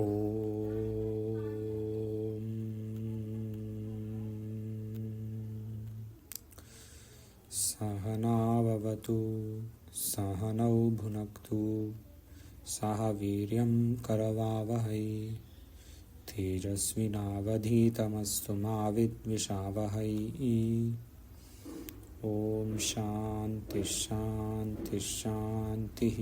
ॐ सहनाववतु सहनौ भुनक्तु सह वीर्यं करवावहै तेजस्विनावधीतमस्तु मा विद्विषावहै। ॐ शान्ति शान्ति शान्तिः।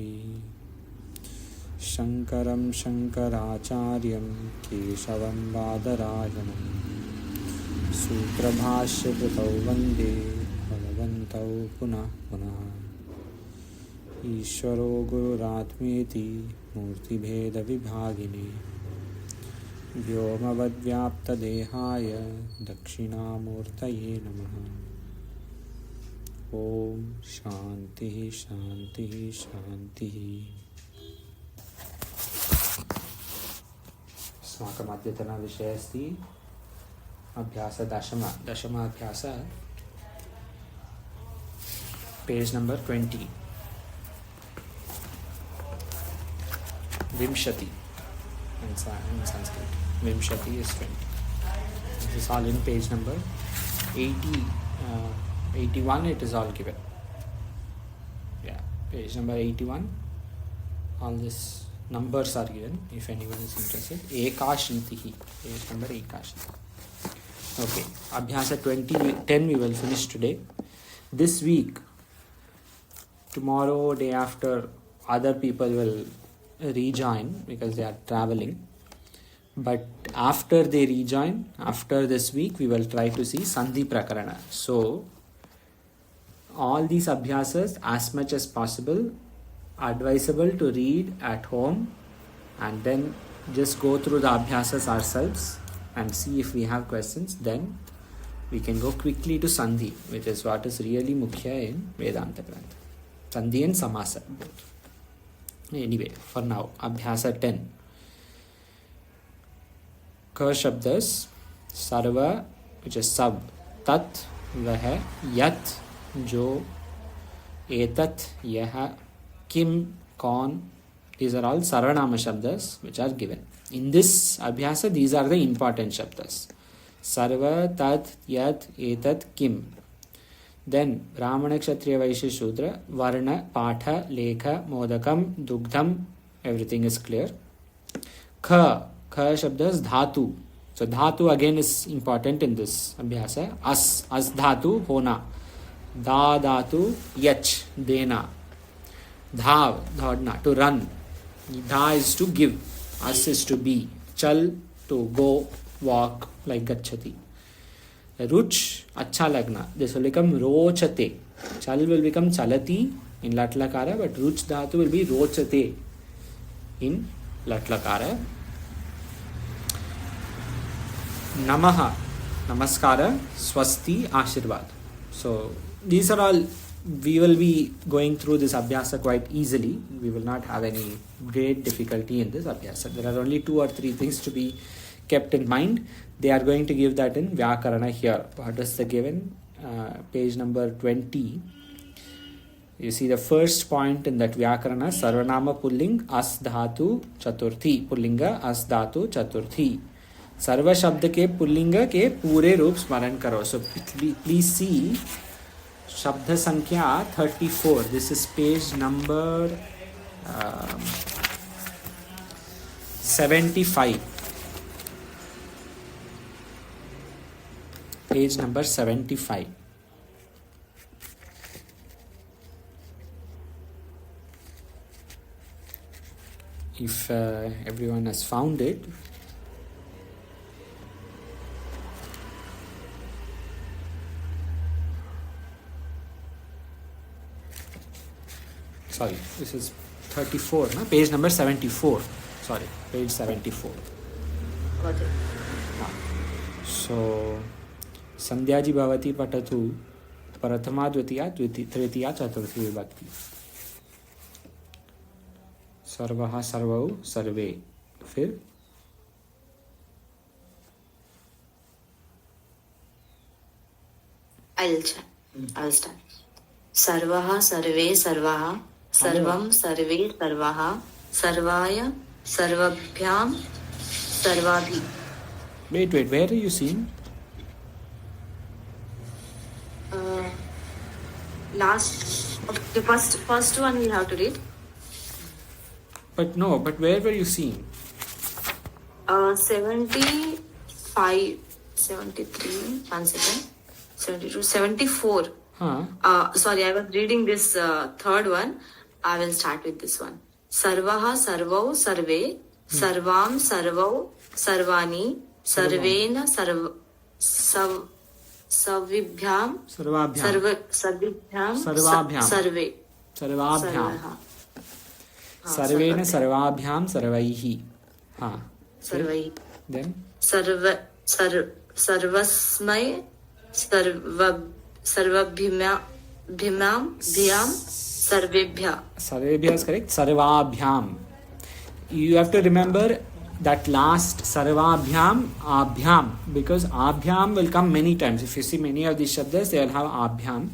शङ्करं शङ्कराचार्यं केशवं बादरायणं सूत्रभाष्यकृतौ वन्दे भगवन्तौ पुनः पुनः। ईश्वरो गुरुरात्मेति मूर्तिभेदविभागिने व्योमवद्व्याप्तदेहाय दक्षिणामूर्तये नमः। ॐ शान्तिः शान्तिः शान्तिः। अस्माकम् अद्यतनविषयः अस्ति दशमाभ्यासः पेज नंबर 20 विंशति in Sanskrit. Vimshati is 20. This is all in page number 81. It is all given. Yeah, page number 81. All these numbers are given if anyone is interested. Ekashitihi. Page number Ekashiti. Okay. Abhyasa 10 we will finish today. This week, tomorrow, day after, other people will rejoin because they are traveling. But after they rejoin, after this week, we will try to see Sandhi Prakarana. So, all these abhyasas, as much as possible, advisable to read at home and then just go through the abhyasas ourselves and see if we have questions. Then we can go quickly to Sandhi, which is what is really Mukhya in Vedanta Grantha. Sandhi and Samasa both. Anyway, for now, Abhyasa 10. Ka Shabdas, Sarva, which is sab, Tat, Vah, Yat, Jo, Etat, Yah, Kim, Kaun. These are all Sarvanama Shabdas which are given. In this Abhyasa, these are the important Shabdas. Sarva, Tat, Yat, Etat, Kim. Then Brahmana, Kshatriya, Vaishya, Shudra, Varna, Patha, Lekha, Modakam, Dugdham, everything is clear. Kha Shabdas Dhatu. So Dhatu again is important in this Abhyasa. As Dhatu, Hona. Da Dhatu, Yach, Dena. Dhav, Dhodna, to run. Dha is to give. As is to be. Chal, to go, walk, like Gachati. Ruch, acha lagna. This will become rochate. Chal will become chalati in latlakara, but ruch dhatu will be rochate in latlakara. Namaha, namaskara, swasti, ashirvad. So these are all, we will be going through this abhyasa quite easily. We will not have any great difficulty in this abhyasa. There are only 2 or 3 things to be kept in mind. They are going to give that in Vyakarana here. What is the given? Page number 20. You see the first point in that Vyakarana, Sarvanama Pulling, As Dhatu Chaturthi. Pullinga, As Dhatu Chaturthi. Sarva Shabda ke Pullinga ke Pure Roop Smaran Karo. So please see Shabda Sankhya 34. This is page number 75. Page number 75. If everyone has found it. Sorry, this is 34, no? Page number 74. Sorry, page 74. Got it. So, Sandhyaji Bhavati Patatu Prathama Dvitiya Tritiya Chaturthi Vibhakti. Sarvaha Sarvau Sarve. फिर I'll start. Sarvaha Sarve Sarvaha Sarvam Sarve Sarvaha Sarvaya Sarvabhyam sarvabhi. Wait, where are you seeing? Last, the first one we have to read. But where were you seeing? 75, 73, 1 second, 72, 74. Huh? Sorry, I was reading this third one. I will start with this one. Sarvaha sarvau sarve, sarvam sarvau sarvani, sarvena savibhyam, Sarvabhyam. sarvibhyam, sarve. Sarvabhyam. Sarvaha. Sarvena sarvabhyam sarvaihi. Huh. Sarvai. Then? Sarvasmai sarvabhyam bhyam sarvebhya. Sarvebhya is correct. Sarvabhyam. You have to remember that last sarvabhyam, abhyam, because abhyam will come many times. If you see many of these shabdas, they will have abhyam.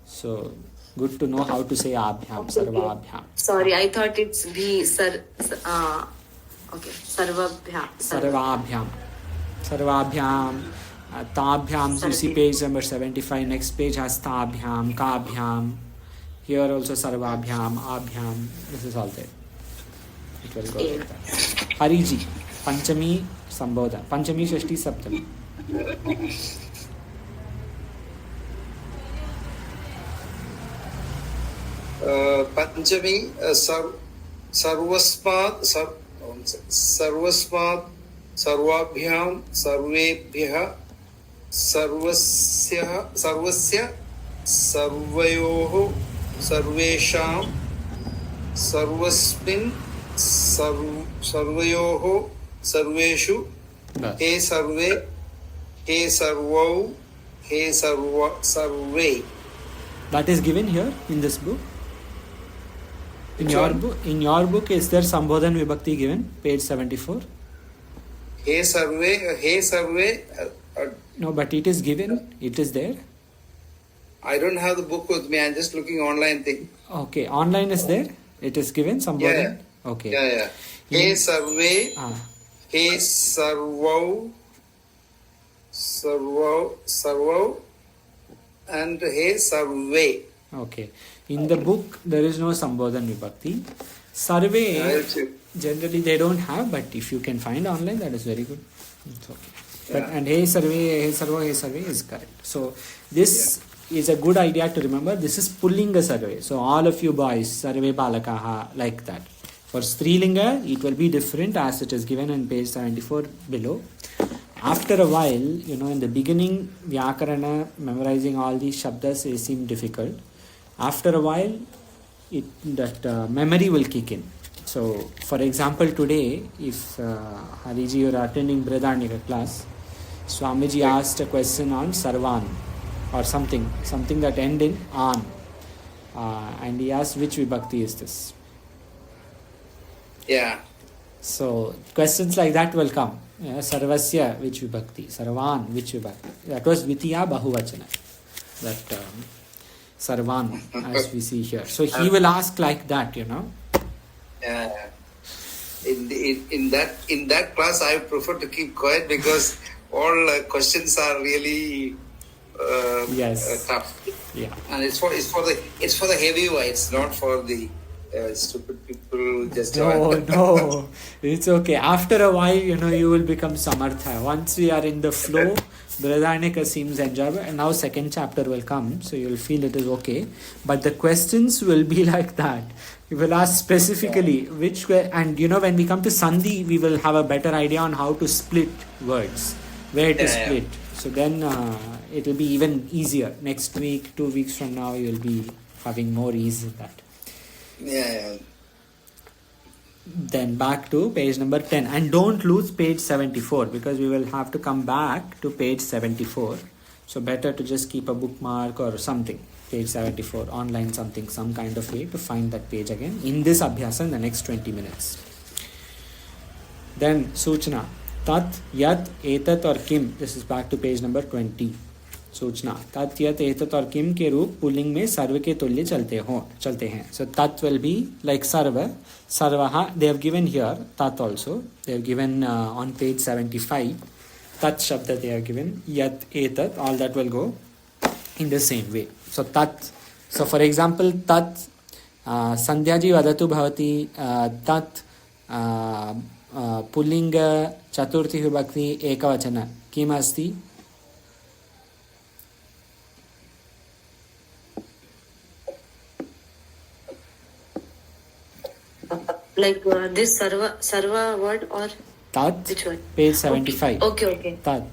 So, good to know how to say abhyam, sarvabhyam. Sorry, I thought it's bhi okay, sarvabhya. Sarvabhyam. Sarvabhyam. Tabhyam, you see page number 75. Next page has tabhyam, kabhyam. Here also sarvabhyam, abhyam. This is all there. It will go like that. Hariji, Panchami, Sambodha. Panchami, Shashti, Saptami. Panchami, sarvasmat, sarvabhyam, sarvebhyah, sarvasya, sarvayoho, sarvesham, sarvasmin, sarvayoho, sarveshu, he sarve, he sarvau, he sarve. That is given here in this book. In your book, is there Sambodhan Vibhakti given? Page 74. He survey. No, but it is given. It is there. I don't have the book with me. I'm just looking online thing. Okay, online is there. It is given. Sambodhan. Yeah. Okay. Yeah. He survey. He servo, and he survey. Okay. In the book, there is no Sambodhan Vibhakti. Survey, generally they don't have, but if you can find online, that is very good. It's okay. But, and hey survey, hey servo, hey survey is correct. So this is a good idea to remember. This is Pullinga survey. So all of you boys, survey balakaha, like that. For Strilinga, it will be different as it is given in page 74 below. After a while, in the beginning, Vyakarana, memorizing all these shabdas, they seem difficult. After a while, memory will kick in. So, for example, today, if Hariji, you are attending Brihadaranyaka class, Swamiji asked a question on Sarvan or something that end in an, and he asked which Vibhakti is this. Yeah. So, questions like that will come. Sarvasya, which Vibhakti? Sarvan, which Vibhakti? That was Vitiya Bahuvachana. That Sarvan, as we see here. So he will ask like that, In that class, I prefer to keep quiet because all questions are really tough. Yeah. And it's for the heavyweights, not for the stupid people who just No, it's okay. After a while, you will become Samartha. Once we are in the flow, Brihadaranyaka seems enjoyable, and now second chapter will come, so you will feel it is okay. But the questions will be like that. You will ask specifically which way, and when we come to Sandhi, we will have a better idea on how to split words, where to split. So then it will be even easier. Next week, 2 weeks from now, you will be having more ease in that. Yeah. Then back to page number 10, and don't lose page 74 because we will have to come back to page 74. So better to just keep a bookmark or something, page 74, online something, some kind of way to find that page again in this abhyasa in the next 20 minutes. Then Suchana, Tat, Yat, Etat or Kim. This is back to page number 20. सूचना। तत् यत् एतत् और किम के रूप pulling में सर्व के तुल्य चलते हैं. So tat will be like sarva, sarvaha. They have given here tat also. They have given on page 75. Tat shabda they have given. Yat etat, all that will go in the same way. So tat. So for example, tat sandhyaji vadatu bhavati tat pulling चतुर्थी विभक्ति एकवचन किम अस्ति? Like this sarva word or tat, which one? page 75. Okay. Tat.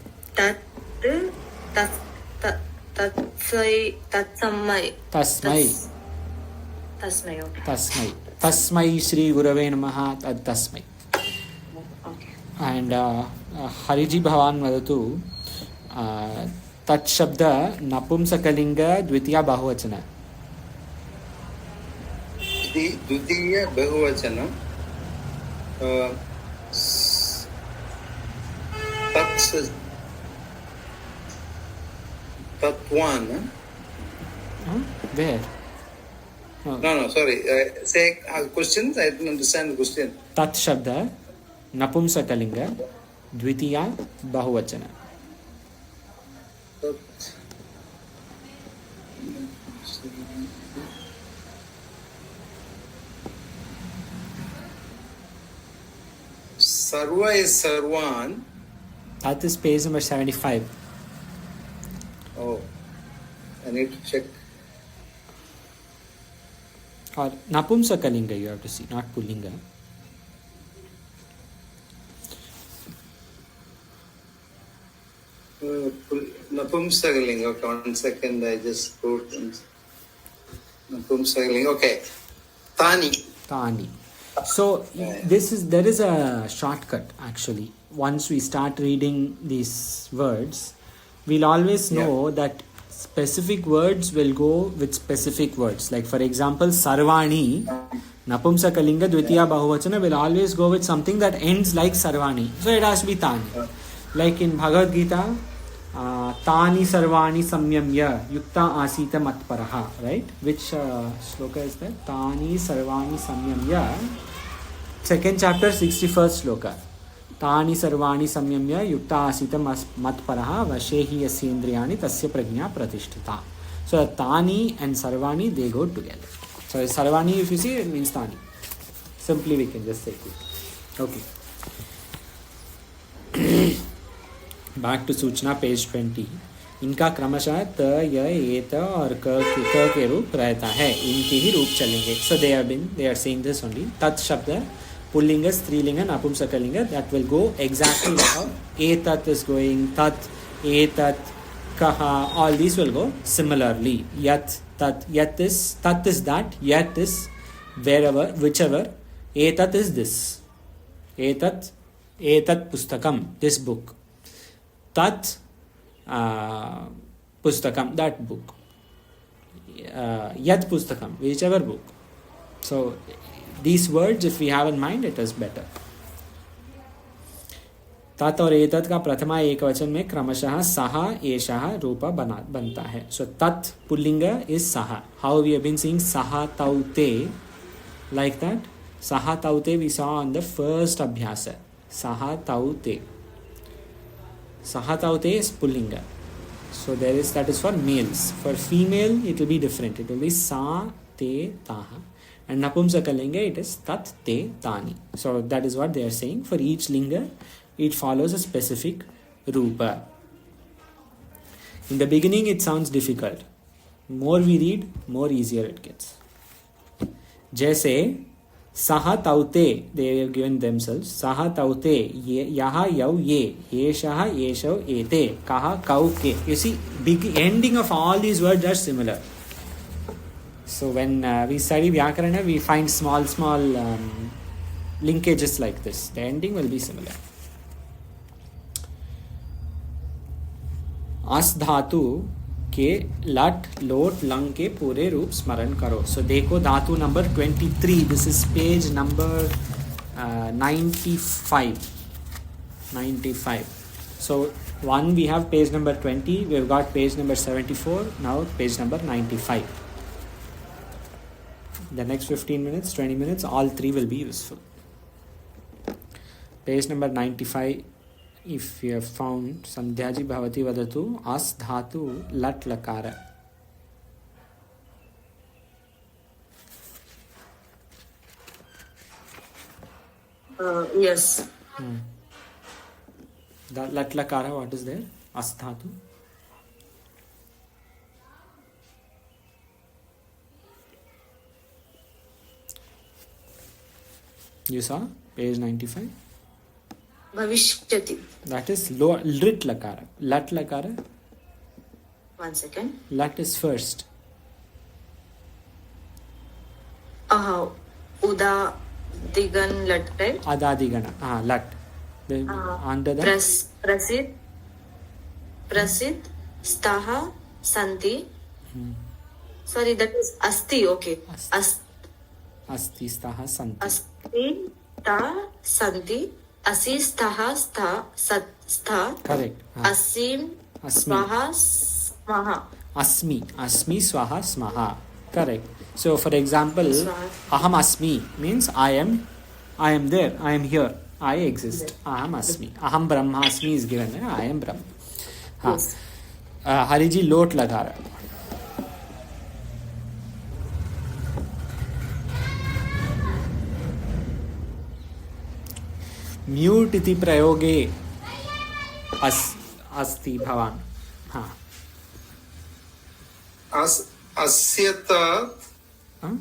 Tasmai. Okay. Tasmai Shri Gurave Namaha Tasmai. Okay. And Hariji Bhavan Vadatu Tat Shabda Napumsakalinga Dvitiya Bahuvachana. Dvitiya Bahuvachana Tatwan. Where? No, sorry. Say questions. I didn't understand the question. Tat Shabda Napumsakalinga Dvitiya Bahuvachana. Sarva is Sarvan. That is page number 75. Oh, I need to check. Or Napumsakalinga you have to see, not Pullinga. Napumsakalinga. Okay, 1 second. I just wrote Napumsakalinga. Okay. Tani. So there is a shortcut actually. Once we start reading these words, we'll always know that specific words will go with specific words. Like for example, Sarvani, Napumsakalinga, Dvitiya Bahuvachana will always go with something that ends like Sarvani. So it has to be Tani. Like in Bhagavad Gita, Tani Sarvani Samyamya Yukta Asita Matparaha, right? Which shloka is that? Tani Sarvani Samyamya, second chapter, 61st shloka. Tani Sarvani Samyamya Yukta Asita Matparaha Vashehi Yasyendriyani Tasya Prajna Pratishtita. So Tani and Sarvani, they go together. So Sarvani, if you see, it means Tani. Simply we can just say it. Okay. Back to Suchna, page 20. इनका क्रमशः त य एत और क के रूप रहता है, इनके ही रूप चलेंगे. So they are saying this only. tat shabda pullinga, strilinga, napumsakalinga, that will go exactly like how etat is going, tat, etat, kaha, all these will go similarly. Yat, tat, tat is that, yat is wherever, whichever, etat is this. Etat pustakam, this book. Tat pustakam, that book. Yat pustakam, whichever book. So these words, if we have in mind, it is better. tat और एतत् का प्रथमा एक वचन में क्रमशः सहा एषः रूप बनता है. So tat pullinga is saha. How we have been seeing saha taute, like that. Saha taute we saw on the first abhyasa. Saha taute. Saha taute is pullinga. So that is for males. For female, it will be different. It will be sa te taha. And napumsakalinga, it is tat te tani. So that is what they are saying. For each linga, it follows a specific rupa. In the beginning, it sounds difficult. More we read, more easier it gets. Jaise saha taute, they have given themselves. Saha taute, yaha yau ye, yeshaha yeshau ete, kaha kau ke. You see, ending of all these words are similar. So when we study Vyakarana, we find small linkages like this. The ending will be similar. अस धातु के लट लोट lung के पूरे रूप स्मरण करो. सो देखो धातु number 23. This is page number 95. So one we have page number 20, we've got page number 74, now page number 95. The next 15 minutes, 20 minutes, all three will be useful. Page number 95, if you have found Sandhyaji Bhavati Vadatu, As Dhatu Lat Lakara. Yes. The Lat Lakara, what is there? As Dhatu. You saw page 95. Bhavishyati. That is Lit Lakara. Lat Lakara. 1 second. Lat is first. Uda Digan Lat, right? Adadigana. Lat. Under that. Prasid, Staha, Santi. Sorry, that is Asti, okay. Asti Staha Santi. Asti, Ta, Santi. Asi, Staha, Stha. Correct. Asim, Asmi. Swaha, Smaha. Asmi Swaha Smaha. Correct. So for example, Aham Asmi means I am there, I am here, I exist. Aham Asmi. Aham Brahma Asmi is given. I am Brahma. Yes. Hariji Lot लगा रहा. Mute इति प्रयोगे अस्ति भवान. हाँ. Asyata. Huh?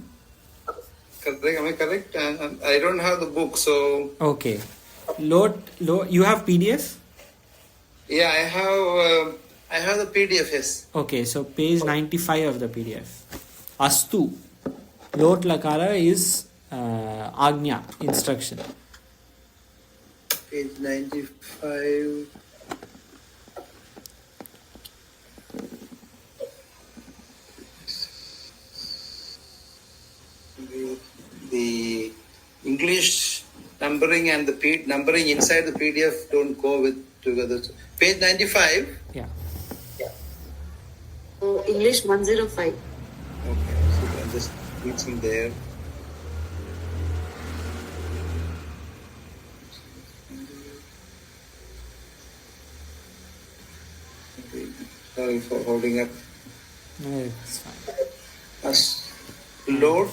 Correct? Am I correct? I don't have the book, so. Okay. Lot. You have PDF? Yeah, I have the PDF. Yes. Okay, so page 95 of the PDF. Astu. Lot lakara is Agnya, instruction. Page 95. The English numbering and the numbering inside the PDF don't go together. Page 95. Yeah. Oh, English 105. Okay, so I'm just reaching there. Sorry for holding up. No, it's fine. Lord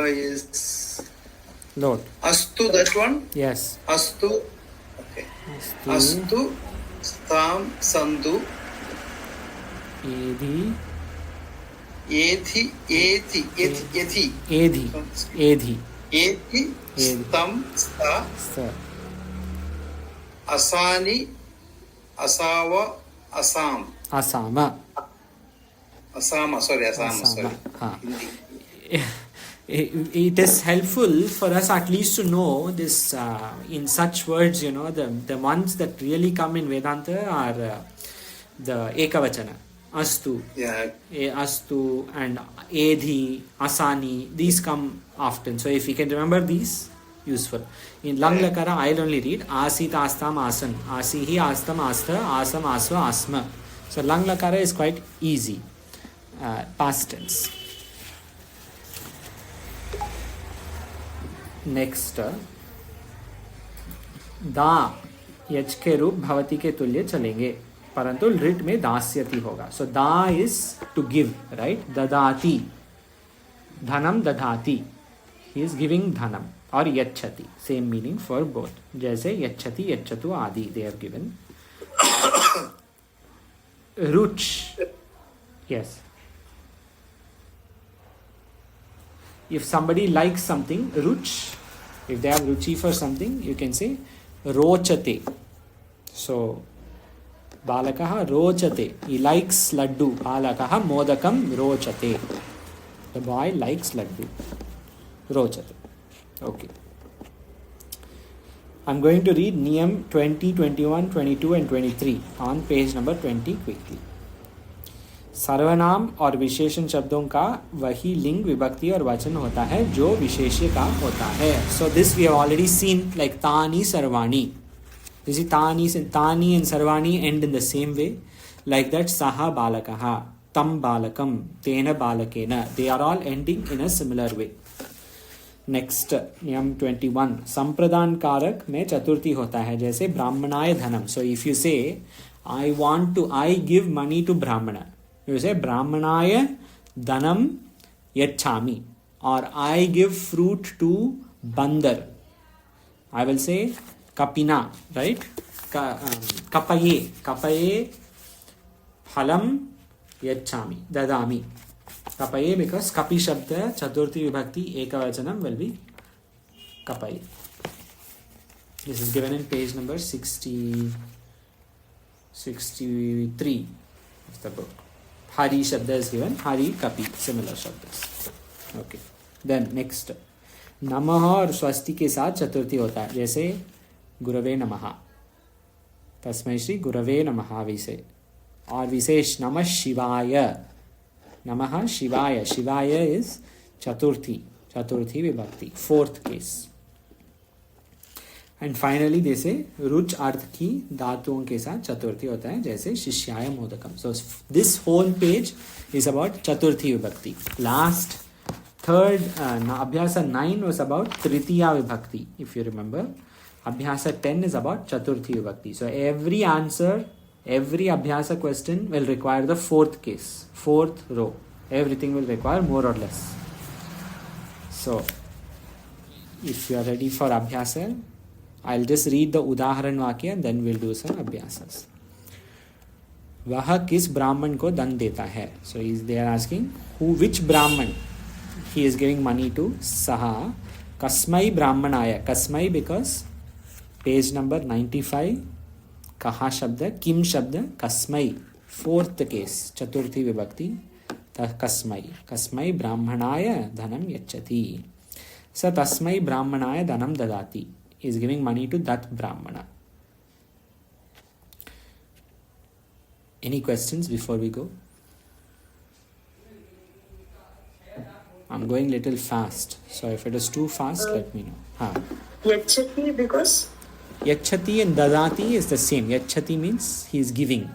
is Lord. Astu, that one? Yes. Astu. Okay. Astu. Stam Sandu. Edhi. Ethi. Stam Sta. Asani. Asawa. Asam. Asama. Asama. Sorry. It is helpful for us at least to know this in such words, the ones that really come in Vedanta are the Ekavachana. Astu. Yeah. Astu and Edhi, Asani, these come often. So if we can remember these, useful. In Lang Lakara, I'll only read Asit Astam Asan, Asihi Astam Asta, Asam Asva Asma. So Lang Lakara is quite easy. Past tense. Next, दा यच के रूप भवती के तुल्य चलेंगे, परंतु lit में दास्यति होगा. सो दा इज टू गिव, राइट? ददाति, धनम दधाति, ही इज गिविंग धनम. और यच्छति, सेम मीनिंग फॉर बोथ. जैसे यच्छति, यच्छतु आदि दे हैव गिवन. रुच, यस. If somebody likes something, ruch, if they have ruchi for something, you can say rochate. So, balakaha rochate. He likes laddu. Balakaha modakam rochate. The boy likes laddu. Rochate. Okay. I'm going to read Niyam 20, 21, 22 and 23 on page number 20 quickly. सर्वनाम और विशेषण शब्दों का वही लिंग, विभक्ति और वचन होता है जो विशेष्य का होता है. So this we have already seen, like तानी सर्वाणी. You see, tani and sarvani end in the same way. Like that, saha balakaha, tam balakam, tena balakena. They are all ending in a similar way. Next नियम 21 संप्रदान कारक में चतुर्थी होता है, जैसे ब्राह्मणाय धनम. So if you से आई गिव मनी टू ब्राह्मण, you से ब्राह्मणाय धनम यच्छामि, और आई गिव फ्रूट टू बंदर, आई विल से कपिना, राइट. कपये फलम यच्छामि, ददामि. कपये, because kapi shabda chaturthi vibhakti ekavachanam will be kapaye. This is given in page number 63 of the book. Hari shabda is given, hari, kapi, similar shabdas. Okay. Then next, नमः और स्वस्ति के साथ चतुर्थी होता है, जैसे गुरवे नमः, तस्मै श्री गुरवे नमः विसे. और विशेष नमः शिवाय, नमः शिवाय. शिवाय इज चतुर्थी, चतुर्थी विभक्ति, फोर्थ केस. एंड फाइनली जैसे रुच अर्थ की धातुओं के साथ चतुर्थी होता है, जैसे शिष्याय मोदकम. So this whole page is about चतुर्थी विभक्ति. लास्ट थर्ड अभ्यास 9 was about तृतीया विभक्ति, if you remember. अभ्यास 10 is about चतुर्थी विभक्ति. So every answer, every abhyasa question will require the fourth case, fourth row. Everything will require more or less. So if you are ready for abhyasa, I'll just read the udaharan vakya and then we'll do some abhyasas. वह किस ब्राह्मण को दंड देता है? So they are asking which brahman he is giving money to. Saha kasmai brahmanaya. Kasmai because page number 95. कहा शब्द, किम शब्द, कस्मै, फोर्थ केस, चतुर्थी विभक्ति, कस्मै. कस्मै ब्राह्मणाय धनम यच्छति. स तस्मै ब्राह्मणाय धनम ददाति. Is giving money to that Brahman. Any questions before we go? I am going little fast, so if it is too fast let me know. हाँ, यच्छति because Yachati and dadati is the same. Yachati means he is giving.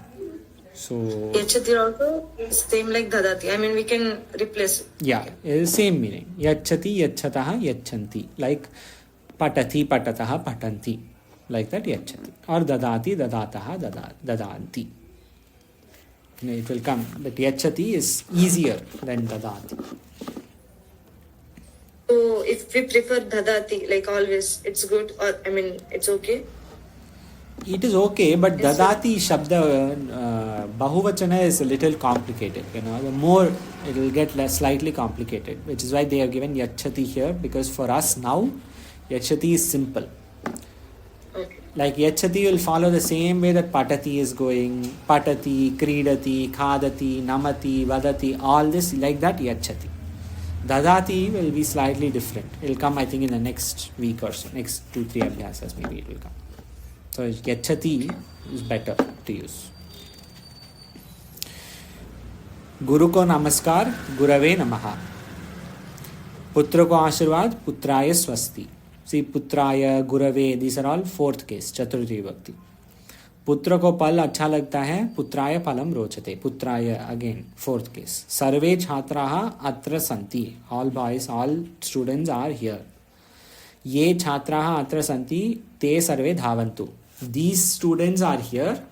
So yachati also is same like dadati. I mean we can replace it. Yeah, it is same meaning. Yachati, yachataha, yachanti. Like patati, patataha, patanti. Like that yachati. Or dadati, dadataha, dadanti. It will come. But yachati is easier than dadati. So if we prefer dadati, like always, it's good, or I mean, it's okay. It is okay, but dadati shabda bahuvachana is a little complicated. You know, the more it will get slightly complicated, which is why they have given yachati here. Because for us now, yachati is simple. Okay. Like yachati will follow the same way that patati is going. Patati, kridati, khadati, namati, vadati, all this like that yachati. Dadati will be slightly different. It will come, I think, in the next week or so. Next 2-3 abhyasas maybe it will come. So yachati is better to use. गुरु को नमस्कार, गुरवे नमः. पुत्र को आशीर्वाद, पुत्राय स्वस्ति. See, पुत्राय, गुरवे, these are all fourth case, चतुर्थी विभक्ति. पुत्र को फल अच्छा लगता है, पुत्राय फलम रोचते. पुत्राय अगेन फोर्थ केस. सर्वे छात्राः अत्र सन्ति. All boys, all students are here. ये छात्राः अत्र सन्ति, ते सर्वे धावन्तु. These students are here,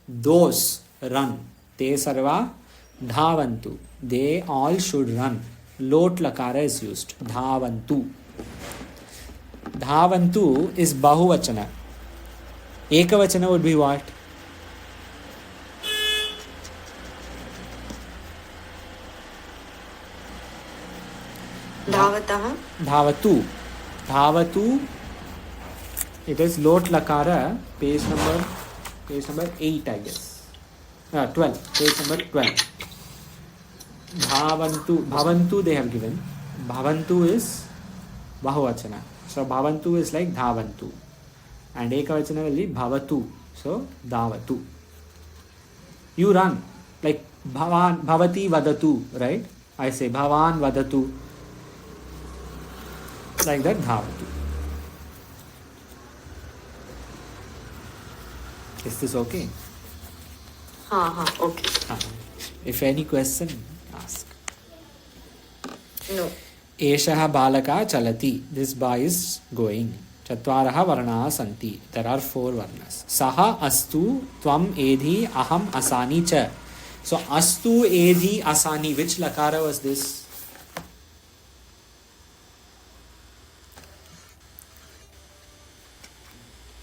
those run. ते सर्वा धावन्तु. They all should run. लोट लकार इज यूज्ड. धावन्तु. धावन्तु इज बहुवचन. Ekavachana would be what? Dhavatah. Dhavatu. Dhavatu. It is lot lakara. Page number 8, I guess. 12. Page number 12. Bhavantu. Bhavantu they have given. Bhavantu is bahuvachana. So bhavantu is like dhavantu. And ekavachana will be bhavatu. So davatu. You run. Like bhavan, bhavati vadatu, right? I say bhavan vadatu. Like that, dhavatu. Is this okay? Okay. If any question, ask. No. एषः बालकः चलति. This boy is going. चत्वारः वर्णाः सन्ति. There are 4 varnas. सः अस्तु त्वम् एधि अहम् असानि च. So astu edhi asani, which lakara was this?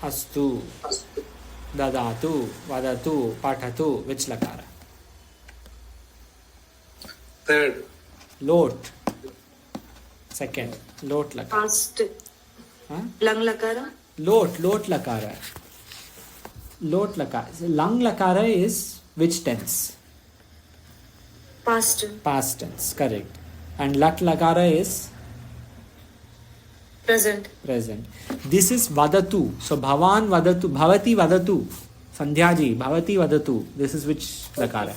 Astu, dadatu, vadatu, patatu, which lakara? Third. Lot. Second. Lot lakara. Past. Huh? Lang lakara. Lot lakara. Lot lakara. Lang lakara is which tense? Past. Past tense, correct. And lat lakara is Present. present. This is vadatu. So bhavan vadatu, bhavati vadatu. Sandhyaji, bhavati vadatu. This is which lakara?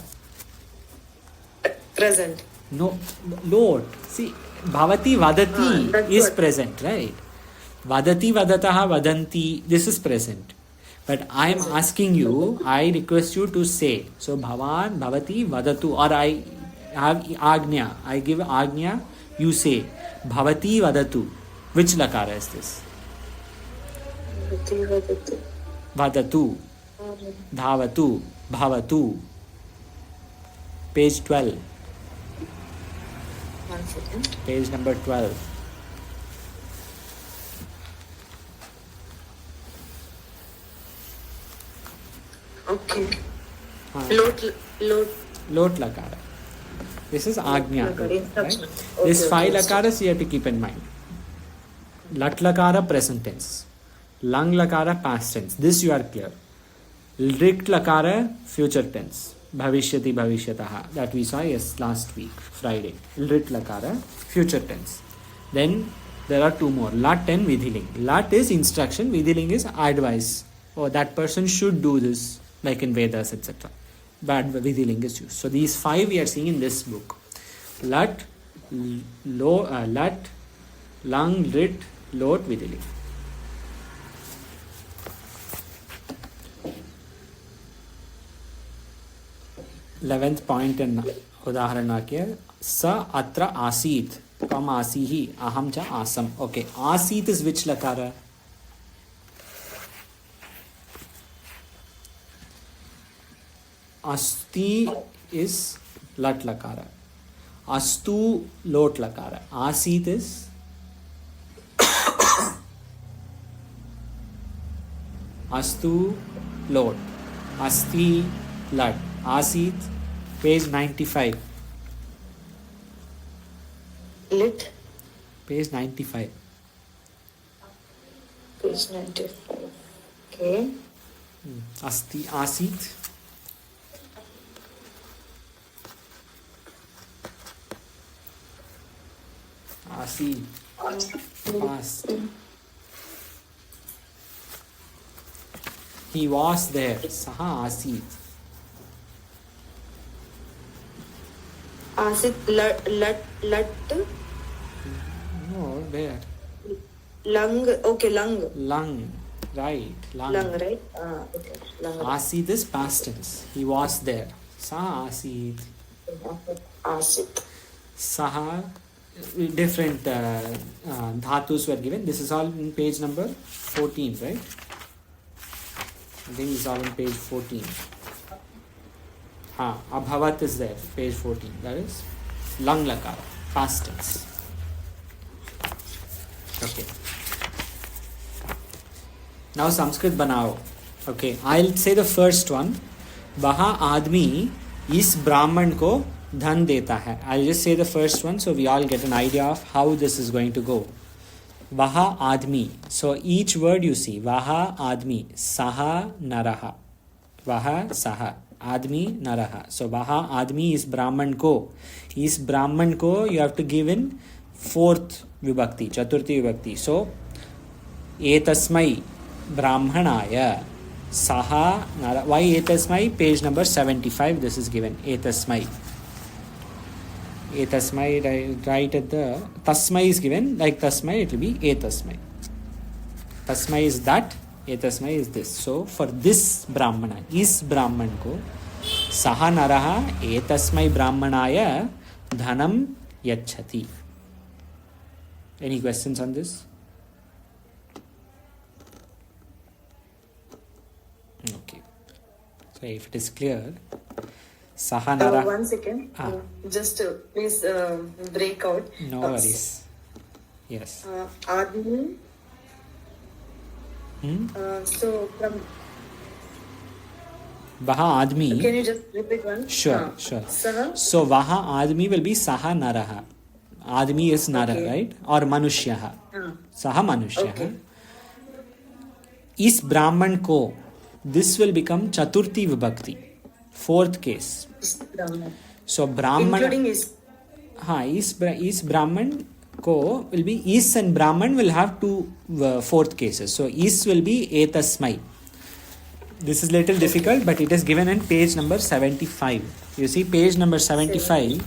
Present. No, Lord. See, bhavati vadati that's is good. present, right? Vadati vadataha vadanti. This is present. But I am asking you, I request you to say. So bhavan, bhavati, vadatu. Or I have agnya. I give agnya. You say bhavati vadatu. Which lakara is this? Vadatu. Dhavatu. Bhavatu. Page 12. 1 second. Page number 12. Okay. Huh. Lot. Lot lakara. This is agnya. Lakara, instruction. Right? Okay, This 5 okay. lakaras you have to keep in mind. Lat lakara present tense. Lang lakara past tense. This you are clear. Rit lakara future tense. Bhavishyati bhavishyataha. That we saw last week, Friday. Rit lakara future tense. Then there are 2 more. Lat and vidhiling. Lat is instruction. Vidhiling is advice. Oh, that person should do this, like in Vedas, etc. But vidhiling is used. So these 5 we are seeing in this book. Lat, lat, lang, rit, lot, vidhiling. Eleventh point in उदाहरण वाक्य स अत्र आसीत् त्वम् आसीहि अहं च आसम्. Okay, आसीत् is which lakara? Asti is lat lakara. Astu lot lakara. Asit is Astu lot. Asti lat. Asit, page 95. Lit. Page 95. Page 95. Okay. Asti, asit. Asi, past. He was there. Saha asit. Asit. Lat. No, where? Lung. Okay, lung. Lung. Right. Lung. Lung, right? Okay. Lung. Asit is past tense. He was there. Saha asit. Asit. Saha. Different dhatus were given. This is all in page number 14, right? I think it's all in page 14. Abhavat is there, page 14. That is lang lakara, past tense. Okay. Now Sanskrit banao. Okay, I'll say the first one. Vaha admi is Brahman ko dhan deta hai. I'll just say the first one so we all get an idea of how this is going to go. Vaha admi. So each word you see. Vaha admi. Saha naraha. Vaha saha. Admi naraha. So Vaha admi is Brahman ko. Is Brahman ko you have to give in 4th vibhakti, Chaturthi vibhakti. So etasmai brahmanaya. Saha nara. Why etasmai? Page number 75 this is given. Etasmai. Etasmai, right at the tasmai is given, like tasmai it will be etasmai. Tasmai is that, एतस्मै is this. So for this brahmana, इस ब्राह्मण को सह नरः एतस्मै ब्राह्मणाय धनम यच्छति. Any questions on this? Okay. So if it is clear, सह नरः. 1 second. Just please break out. No worries. Yes. Admi. So from. वहाँ Aadmi. Can you just repeat one? Sure, sure. Saha. So वहाँ आदमी will be सह नरः. Aadmi is नर, Okay. right? और मनुष्यः. सह मनुष्यः. Okay. इस ब्राह्मण को this will become चतुर्थी विभक्ति, fourth case. So ब्राह्मण. Including is. हाँ, इस ब्राह्मण को will be is and brahman will have two fourth cases. So is will be etasmai. This is little difficult, but it is given in page number 75. You see page number 75,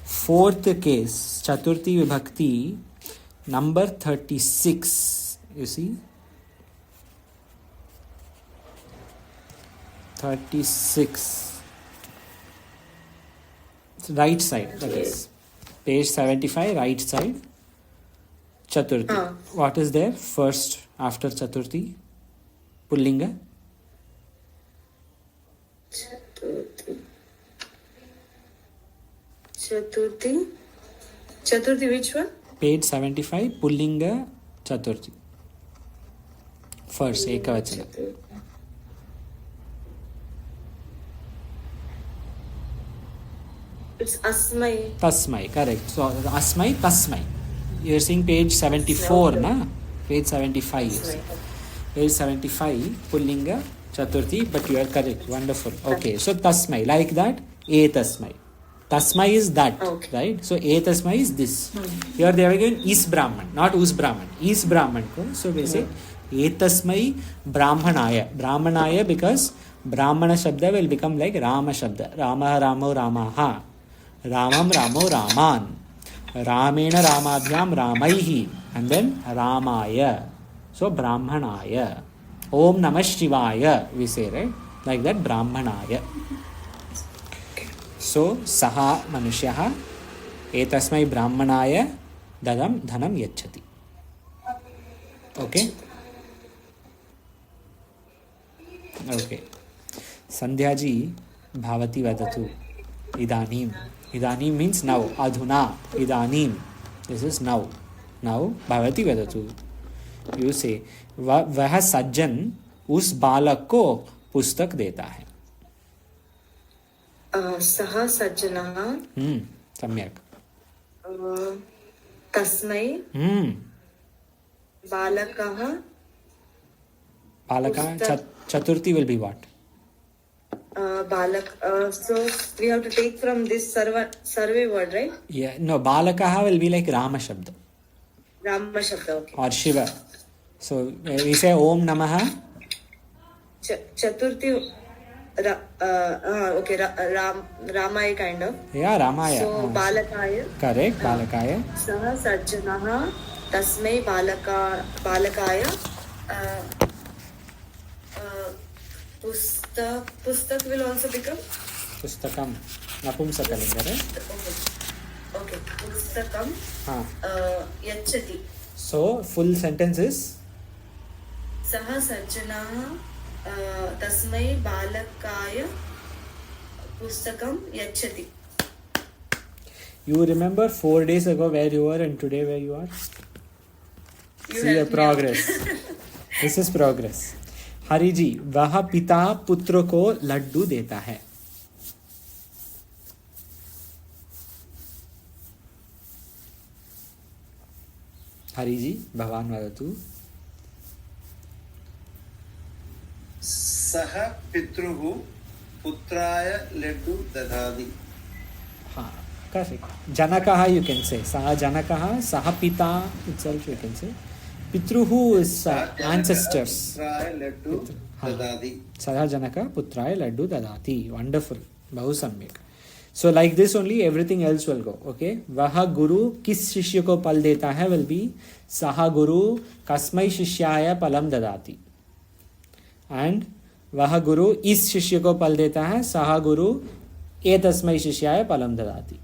fourth case, chaturthi vibhakti, number 36. You see 36, right side, that is page 75, right side, chaturthi. What is there first after chaturthi? Pullinga. Chaturthi, which one? Page 75, Pullinga Chaturthi. First, Ekavachana. It's Asmai. Tasmai, correct. So, Asmai, Tasmai. You are seeing page 74, na? Page 75. Page 75, Pullinga Chaturthi, but you are correct. Wonderful. Okay, so Tasmai, like that, Etasmai. Tasmai is that, right? So Etasmai is this. Here they are given is Brahman, not us Brahman. Is Brahman ko. So we say Etasmai Brahmanaya. Brahmanaya because Brahmana Shabda will become like Rama Shabda. Rama Ramo Ramaha. Ramam Ramo Raman. Ramena Ramabhyam Ramaihi. And then Ramaya. So Brahmanaya. Om Namah Shivaya, we say, right? Like that, Brahmanaya. So, Saha Manushyaha Etasmai Brahmanaya Dhanam Yachati. Okay? Okay. Sandhyaji Bhavati Vadatu Idanim. Idanim means now. Adhuna. Idanim. This is now. Now, Bhavati Vadatu. You say, वह सज्जन उस बालक को पुस्तक देता है. सह सज्जनः सम्यक. तस्मै बालकः. बालकः चतुर्थी will be what? Balak. So we have to take from this survey word, right? Yeah, no, balakah will be like Rama Shabda. Rama Shabda, okay. Or Shiva. So we say Om Namaha. Chaturthi. Okay, Ramaya kind of. Yeah, Ramaya. So Balakaya. Correct, Balakaya. Saha Sajjanaha Tasmai Balakaya. Pustak will also become? Pustakam. Napumsakalinga, right? Okay. Pustakam. Yachati. So, full sentence is? Saha Sajjanaha Tasmai Balakaya Pustakam Yachati. You remember 4 days ago where you were and today where you are? See your progress. This is progress. Hari ji, वह पिता पुत्र को लड्डू देता है. हरि जी, भगवान वदतु. सह पितृः पुत्राय लड्डू ददाति. हाँ, करेक्ट. जनकः you can say. सह जनकः, सह पिता itself you can say. Pitruhu is ancestors. Saha Janaka Putraya Laddu Dadati. Wonderful. Bahu samyak. So like this only everything else will go. Okay. Vaha Guru kis shishya ko pal deta hai will be Saha Guru kasmai shishyaya palam dadati. And वह गुरु इस शिष्य को फल देता है, सह गुरु एतस्मै शिष्याय फलं ददाति.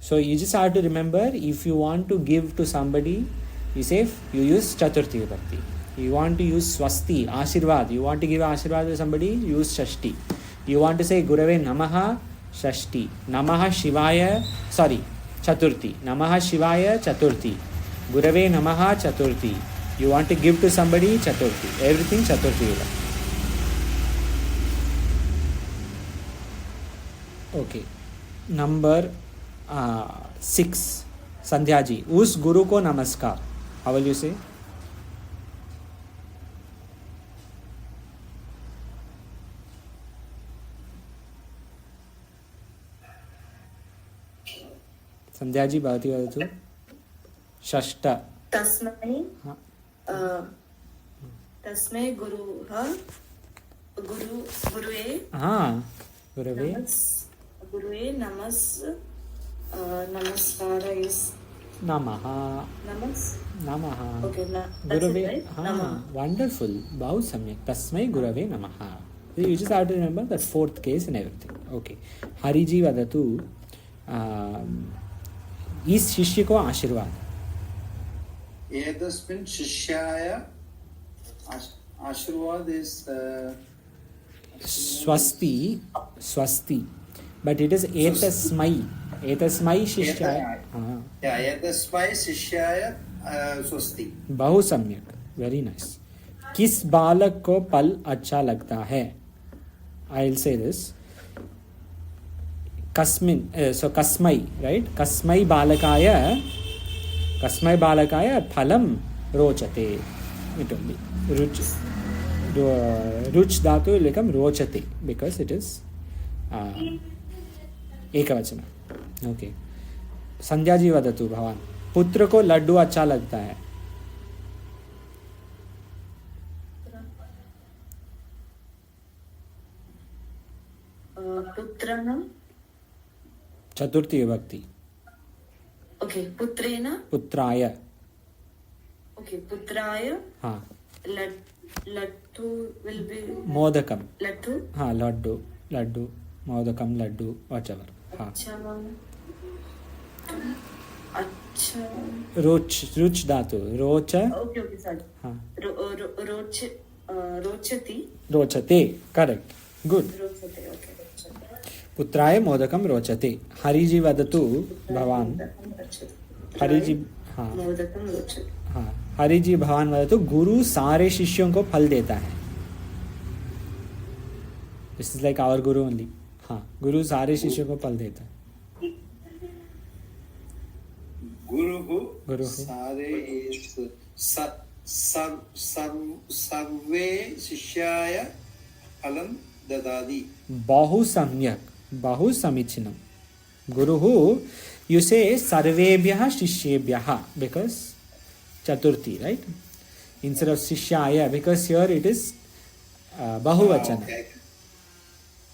So you just have to remember, if you want to give to somebody, you say, you use Chaturthi Vibhakti. You want to use Swasti, Ashirvad. You want to give Ashirvad to somebody, use Shashti. You want to say Gurave Namaha, Shashti. Namaha Shivaya, sorry, Chaturthi. Namaha Shivaya, Chaturthi. Gurave Namaha, Chaturthi. You want to give to somebody, Chaturthi. Everything Chaturthi Vibhakti. Okay. Number 6. Sandhya ji. उस गुरु को नमस्कार. How will you say? Sandhya ji भवती वदतु. षष्ठ. तस्मै हाँ. तस्मै गुरुवे हाँ, गुरवे गुरुवे नमस्कार is नमः. नमः. Okay, गुरवे. right? हाँ, wonderful. बहुत सम्यक. तस्मै गुरवे नमः. You just have to remember that fourth case and everything. Okay. Hari ji वदतु. इस शिष्य को आशीर्वाद. एतस्मिन् शिष्याय आशीर्वाद is स्वस्ति. स्वस्ति. But it is एतस्मै शिष्याय. हाँ. एतस्मै शिष्याय स्वस्ति. बहु सम्यक. Very nice. किस बालक को फल अच्छा लगता है? I will say this. कस्मिन्, सो कस्मै, राइट? कस्मै बालकाय फलं रोचते. It only रुच धातु will become रोचते because it is एकवचन. ओके. संध्या जी वदतु भवान. पुत्र को लड्डू अच्छा लगता है. पुत्रः. चतुर्थी विभक्ति. ओके. पुत्रेण. पुत्राय. ओके. पुत्राय. हाँ. Laddoo will be मोदकम. लड्डू. हाँ, लड्डू मोदकम लड्डू व्हाटएवर. हाँ. अच्छा. रुच धातु. रोच. Okay sorry. हाँ. रोचते. करेक्ट. गुड. रोचते. ओके. पुत्राय मोदकम रोचते. हरि जी वदतु भवान. हरि जी. हाँ. मोदकम रोचते. हाँ. हरि जी भगवान वदतु. गुरु सारे शिष्यों को फल देता है. This is like our Guru only. हाँ. गुरु सारे शिष्यों को फल देता है. गुरु सारे सर्वे शिष्याय फलं ददाति. बहु सम्यक. बहु समीचीनम. गुरुः, you say सर्वेभ्यः शिष्येभ्यः because chaturthi, right? Instead of शिष्याय, because here it is bahuvachana. Okay.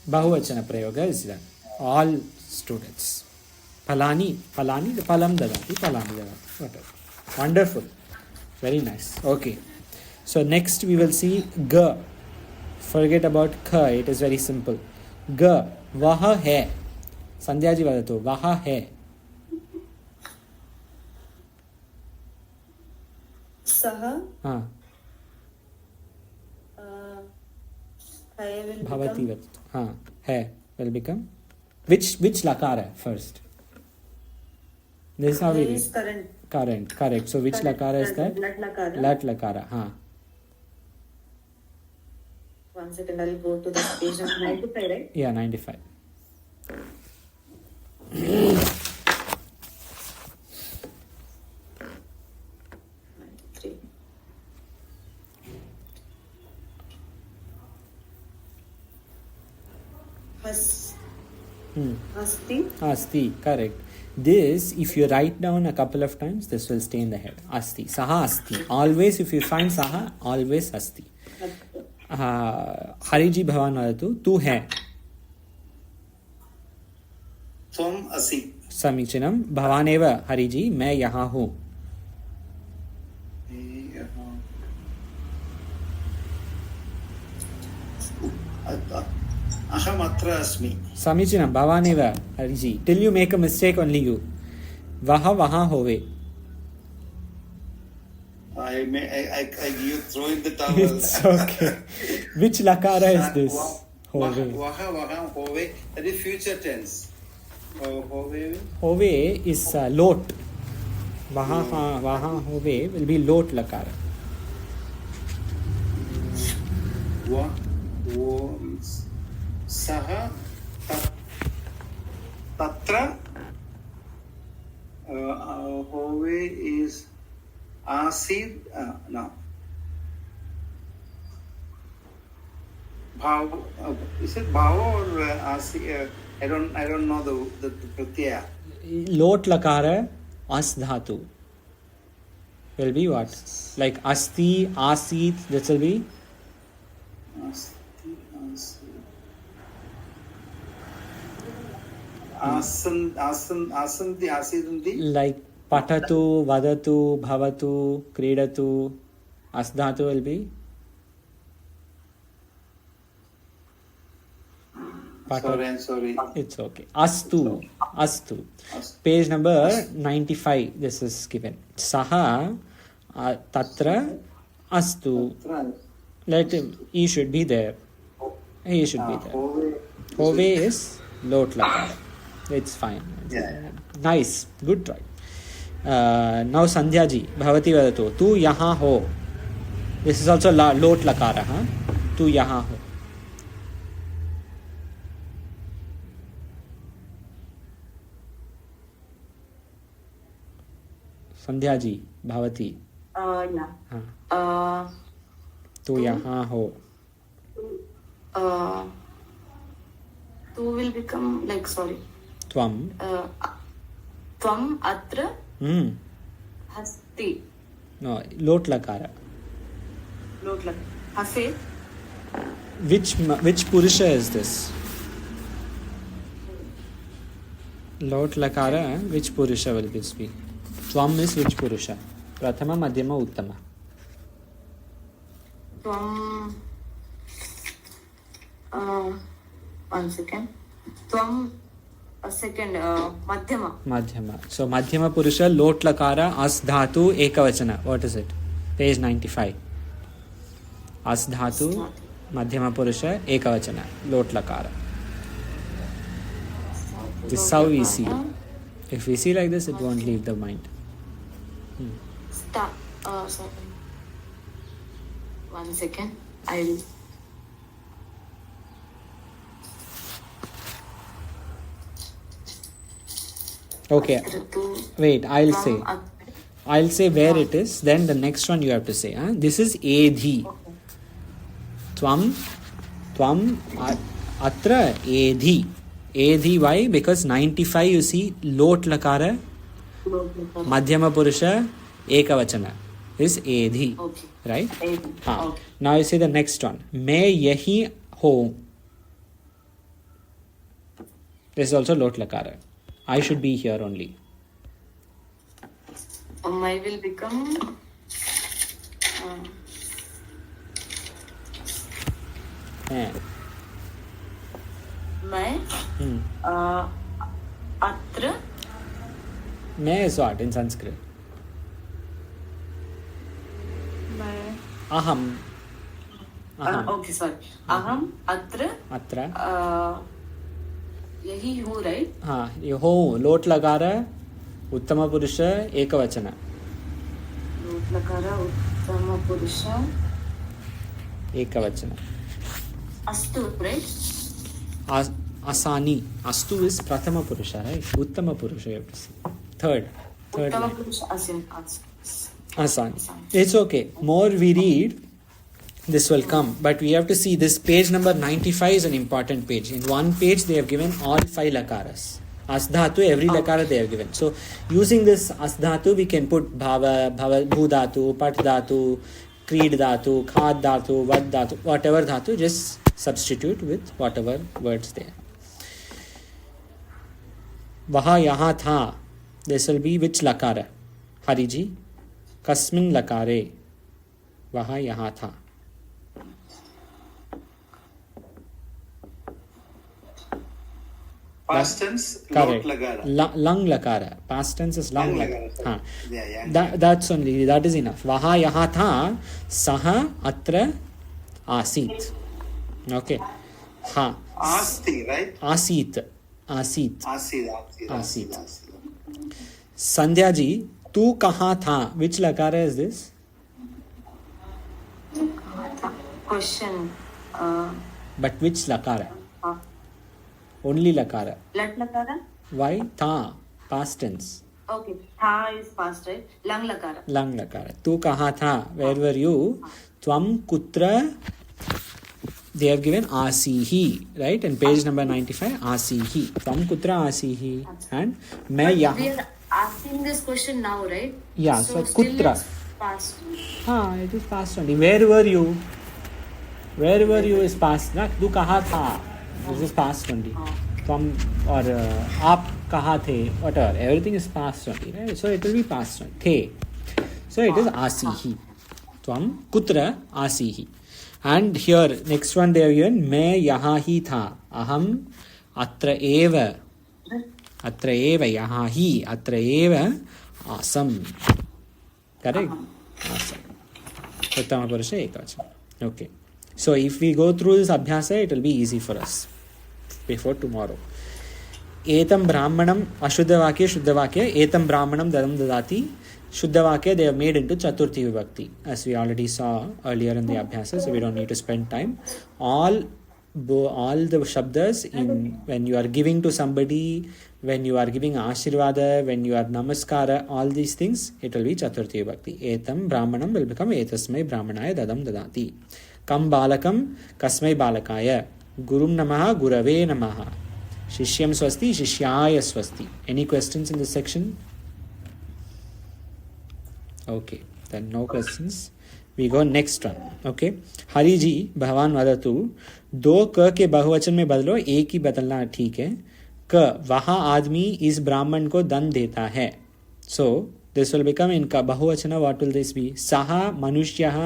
Bahuvachana prayoga is done. All students. Phalani, phalam dadati, whatever. Wonderful. Very nice. Okay. So next we will see ga. Forget about kha. It is very simple. Ga. Vah hai. Sandhya ji वदतु. वह है. सः. हाँ. भवती वदतु. हाँ. है will become which lakara first? This is how we read. Current. Correct. So which lakara is that? Lat lakara. हाँ. One second, I'll go to the page of 95, right? Yeah, 95. Asti, correct. This, if you write down a couple of times, this will stay in the head. Asti, saha asti. Always, if you find saha, always asti. Hari ji भगवान वदतु. तू है. त्वम् असि. समीचीनम. भवानेव हरि जी. मैं यहाँ हूँ. अहम अत्र अस्मि. समीचीनं भवानेव हरिजी. Till you make a mistake only you. वह वहाँ होवे. You throw in the towel. It's okay. Which lakara is this? Hove. Waha hove. That is future tense. Hove. Hove is lot. Waha hove will be lot lakara. Saha tatra. Hove is Asid. No. Bhav. Is it Bhav or Asid? I don't know the pratyaya. Lot lakara as dhatu will be what? Like asti, asit. This will be Asanti, Asidanti. like patatu, vadatu, bhavatu, kridatu. Asdhatu will be I'm sorry. It's okay. Astu. Page number 95. This is given. Saha tatra astu. Let him. He should be there. He should be there. Hove is lot lakara. It's fine. Yeah. Nice. Good try. Now Sandhya ji, bhavati vadato. Tu yahan ho. This is also lot lakara. Huh? Tu yahan ho. Sandhya ji भावती Yeah. हाँ तो यहाँ हो Tu will become like sorry. त्वम Tvam atra हम्म hasti. नो लोट लकार Lot like Hafid. which purusha is this लोट लकार which purusha will this be त्वम is which purusha prathama madhyama uttama Tvam. One second. Tvam. A second. Madhyama. madhyama so madhyama purusha lot lakara as dhatu ekavachana what is it page 95 as dhatu madhyama purusha ekavachana lot lakara this is how we see if we see like this it won't leave the mind Sorry. One second. I will. okay wait I'll say where it is then the next one you have to say this is edhi tvam atra edhi why because 95 you see lot lakara madhyama purusha ekavachana is edhi Okay. right Edhi. Okay. now you see the next one मैं यही हूँ this is also lot lakara I should be here only I will become. मैं अत्र. मैं is what in Sanskrit मैं. aham Okay, sorry. Aham atra. अत्र यही हूँ, right? हाँ ये हो लोट लगा रहा उत्तम पुरुष एकवचन लोट लगा रहा उत्तम पुरुष एकवचन अस्तु, right? आसानी अस्तु is प्रथम पुरुष right उत्तम पुरुष third उत्तम पुरुष asani it's okay more we read this will come but we have to see this page number 95 is an important page in one page they have given all 5 lakaras asdhatu every lakara they have given so using this asdhatu we can put bhava bhu dhatu pat dhatu creed dhatu khad dhatu vad dhatu whatever dhatu just substitute with whatever words there waha yahan tha this will be which lakara hari ji kasmin lakare waha yahan tha Past tense, Correct. lot lagara. Lung lakara. Past tense is lung Lung lakara. lakara, हाँ. Yeah. That's only, that is enough. वहाँ यहाँ था, सः अत्र आसीत्. Okay. हाँ. Asti, right? आसीत्. Asid. Sandhya ji, तू कहाँ था? Which lakara is this? Question. But which lakara? Only lakara. Lat lakara? Why? Tha. Past tense. Okay. Tha is past, right? Lang lakara. Lang lakara. Tu kaha tha? Where were you? Tvam kutra? They have given asihi, right? And page number 95, asihi. Tvam kutra asihi? And main We yahan. are asking this question now, right? Yeah, so still kutra. it's past. हाँ, it is past only. Where were you? Where were you is past. Na? Tu kaha tha? This is past only. Tvam or aap kaha the? Whatever. Everything is past only, right? So it will be past only. The. So it is asihi. Tvam kutra asihi. And here, next one they have given, मैं यहाँ ही था. अहम अत्र एव. अत्र एव यहाँ ही. अत्र एव Assam. Correct? Awesome. Uttama Purusha Ekavachana. Okay. So if we go through this abhyasa, it will be easy for us before tomorrow. Etam Brahmanam Ashuddhavakya Shuddhavakya. Etam Brahmanam Dadam Dadati. Shuddhavakya they have made into Chaturthi Vibhakti, as we already saw earlier in the abhyasa, so we don't need to spend time. All the shabdas in when you are giving to somebody, when you are giving ashirvada, when you are namaskara, all these things, it will be Chaturthi Vibhakti. Etam Brahmanam will become Etasmai Brahmanaya Dadam Dadati. Kam Balakam Kasmai Balakaya. Gurum Namaha Gurave Namaha. Shishyam Swasti Shishyaya Swasti. Any questions in this section? Okay, then no questions. We go next one. Okay. Hari ji भगवान वदतु. दो क के बहुवचन में बदलो, एक ही बदलना ठीक है. क वहाँ आदमी इस ब्राह्मण को दन देता है. So this will become in का बहुवचन. What will this be? सहा मनुष्यः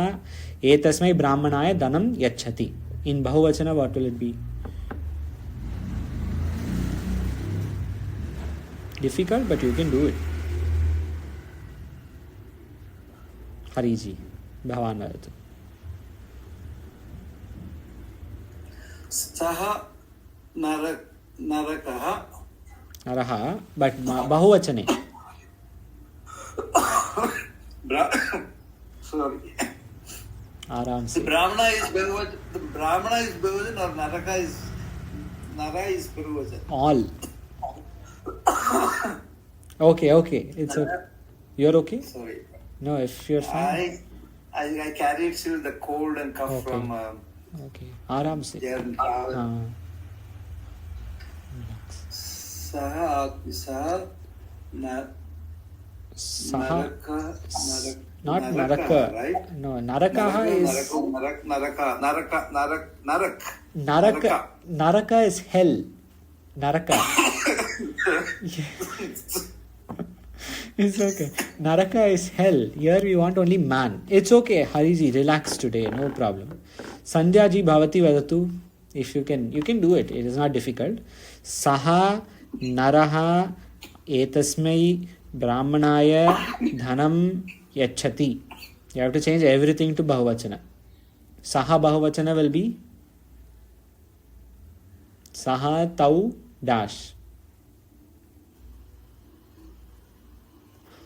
एतस्मै ब्राह्मणाय धनं यच्छति. In बहुवचन what will it be? Difficult, but you can do it. Hari ji भगवान वदतु. सः नरकः. नरः, but बहुवचने. Sorry. आराम से. The Brahmana is Bahuvachan or Nara is Bahuvachan. All. Okay. It's okay. You're okay? Sorry. No, if you're fine. I carried still the cold and cough Okay. from Okay. आराम से. there and travel. हाँ. सः Not Naraka. right? No, Narakaha is Naraka is hell. Naraka. It's okay. Naraka is hell. Here we want only man. It's okay. Hariji, relax today. No problem. Sandhya ji bhavati vadatu. If you can do it. It is not difficult. Saha naraha etasmai brahmanaya dhanam yachati. You have to change everything to bahuvachana. Saha bahuvachana will be saha tau dash.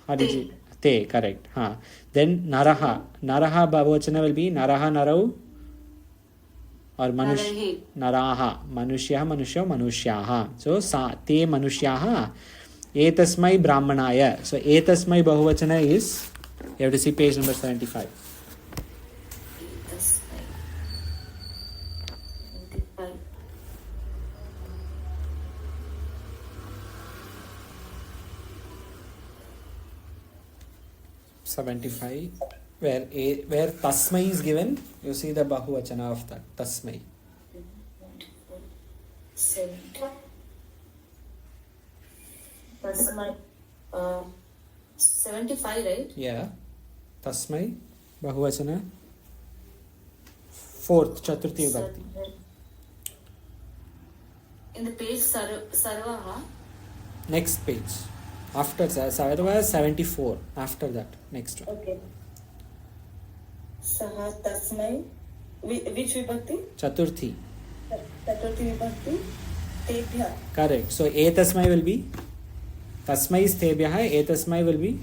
Hariji, te, correct. Then naraha. Naraha bahuvachana will be naraha narau or manush naraha. Manushya manushya manushyaha. So sa te manushyaha etasmai brahmanaya. So etasmai bahuvachana is, you have to see page number 75. Where tasmai is given, you see the bahuvachana of that tasmai. 75, right? Yeah. Tasmai bahuvachana. Fourth Chaturthi Vibhakti. In the page Sarvaha. Next page. After Sarva 74. After that. Next one. Okay. Saha Tasmai. Which vibhakti? Chaturthi. Chaturthi vibhakti. Tebhya. Correct. So etasmai will be. Tasmai is tebhyah. Etasmai will be.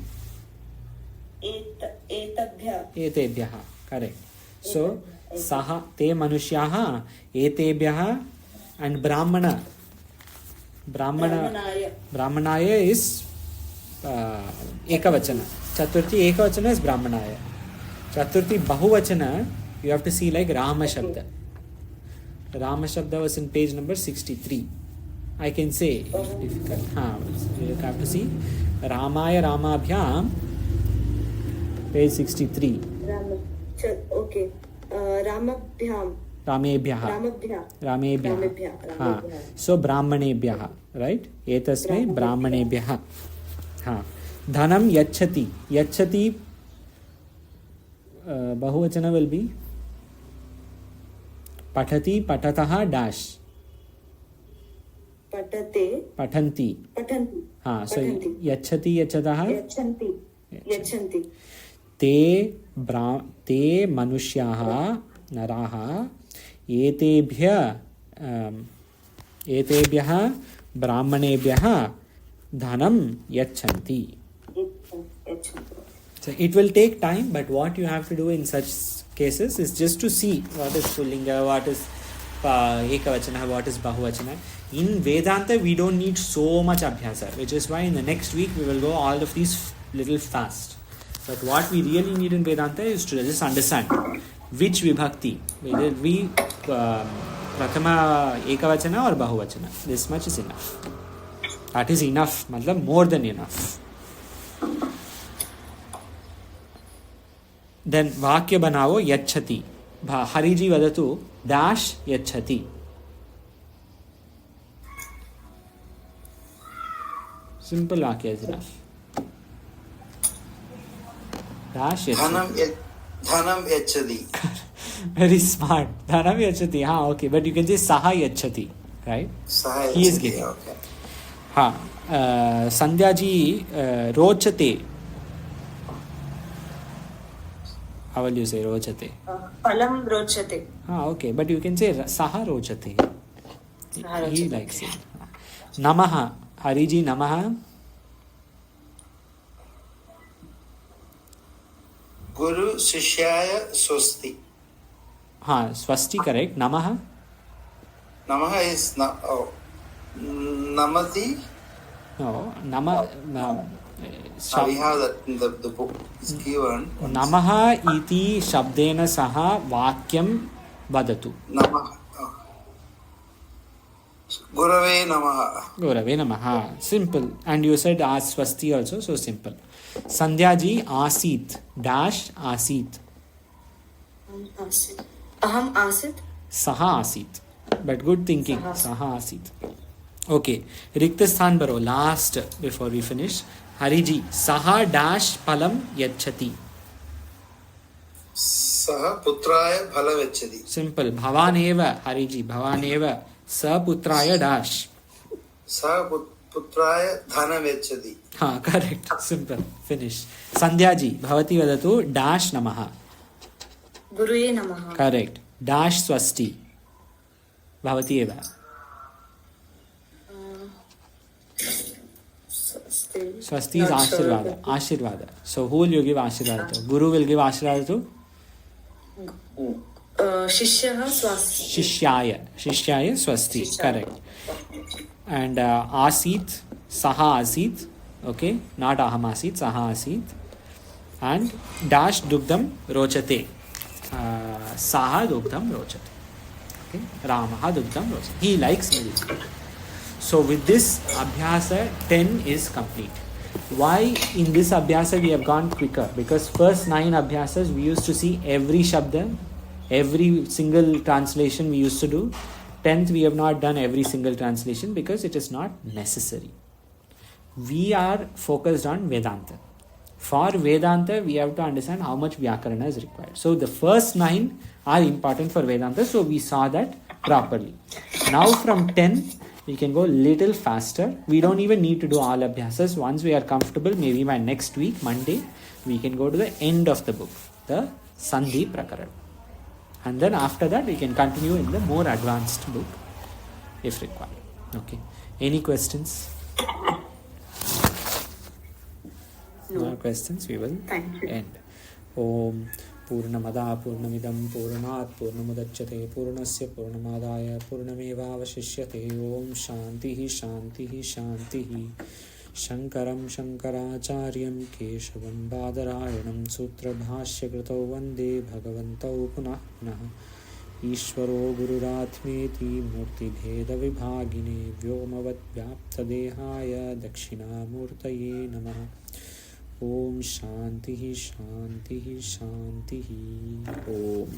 Etabhya. Etebhyah. Correct. So saha te manushyaha etebhyah and brahmana. Brahmanaya is ekavachana. Chaturthi ekavachana is brahmanaya. Chaturthi bahuvachana, you have to see like Rama Shabda. Rama Shabda was in page number 63. I can say if difficult. You have to see Ramaya Ramabhyam, page 63. Okay. Ramabhyam. Ramebhyah. So Brahmanebhyah, right? Etasmai Brahmanebhyah. Dhanam yachati. Yachati bahuvachana will be patati patataha dash. Patate. Patanti. So yachati yachataha. Yachanti. Te manushyaha naraha etebhyah brahmanebhyah dhanam yachanti. So it will take time, but what you have to do in such cases is just to see what is pullinga, what is ekavachana, what is bahuvachana. In Vedanta, we don't need so much abhyasa, which is why in the next week we will go all of these little fast. But what we really need in Vedanta is to just understand which vibhakti, whether we prathama ekavachana or bahuvachana. This much is enough. That is enough, matlab more than enough. Then vakya banavo yachati. Hariji vadatu dash yachati. Simple vakya is enough. Dash yachati. Dhanam yachati. Very smart. Dhanam yachati. Okay. But you can say saha yachati. Right? Saha He is yachati, giving. okay. Sandhya ji rochate. How will you say rochate? Palam rochate. Okay. But you can say saha rochate. He likes it. Namaha. Hariji namaha. Guru Sishyaya Swasti. Swasti correct. Namaha. Namaha is Namati. No. Nama. We have that in the book. It's given. Namaha iti shabdena saha vakyam vadatu. Namaha. Gurave Namaha. Gurave Namaha. Simple. And you said swasti also, so simple. Sandhya ji asit. Dash asit. Aham asit. Saha asit. But good thinking. Saha asit. Okay. Riktasthan baro. Last before we finish. Hariji. Saha dash palam yachati. Saha putraya phala vachati. Simple. Bhavaneva. Hariji. Bhavaneva. Sa putraya dash. Saha putraya dhana vachati. Correct. Simple. Finish. Sandhya ji. Bhavati vadatu dash namaha. Guruye namaha. Correct. Dash swasti. Bhavati eva. Swasti is Ashirvada. Ashirvada. So who will you give Ashirvada to? Guru will give Ashirvada to? Shishyaha swasti. Shishyaya swasti. Correct. And asit, saha asit. Okay. Not aham asit, saha asit. And dash dugdam rochate. Saha dugdam rochate. Okay. Ramaha dugdam rochate. He likes milk. So with this abhyasa 10 is complete. Why in this abhyasa we have gone quicker? Because first 9 abhyasas we used to see every shabda, every single translation we used to do. 10th we have not done every single translation because it is not necessary. We are focused on Vedanta. For Vedanta we have to understand how much Vyakarana is required. So the first 9 are important for Vedanta, so we saw that properly. Now from 10 we can go little faster. We don't even need to do all abhyasas. Once we are comfortable, maybe by next week, Monday, we can go to the end of the book, the Sandhi Prakaran. And then after that, we can continue in the more advanced book if required. Okay. Any questions? No questions, we will end. Om Purnamada Purnamidam Purnat Purnamudachyate Purnasya Purnamadaya Purnamevavashishyate. Om Shantihi Shantihi Shantihi. Shankaram Shankaracharyam Keshavam Badarayanam Sutra Bhashya Kritau Vande Bhagavantau Punah Punah. Ishvaro Gururatmeti Murti Bheda Vibhagine Vyomavat Vyapta Dehaya Dakshinamurtaye Namaha. Om Shantihi Shantihi Shantihi. Om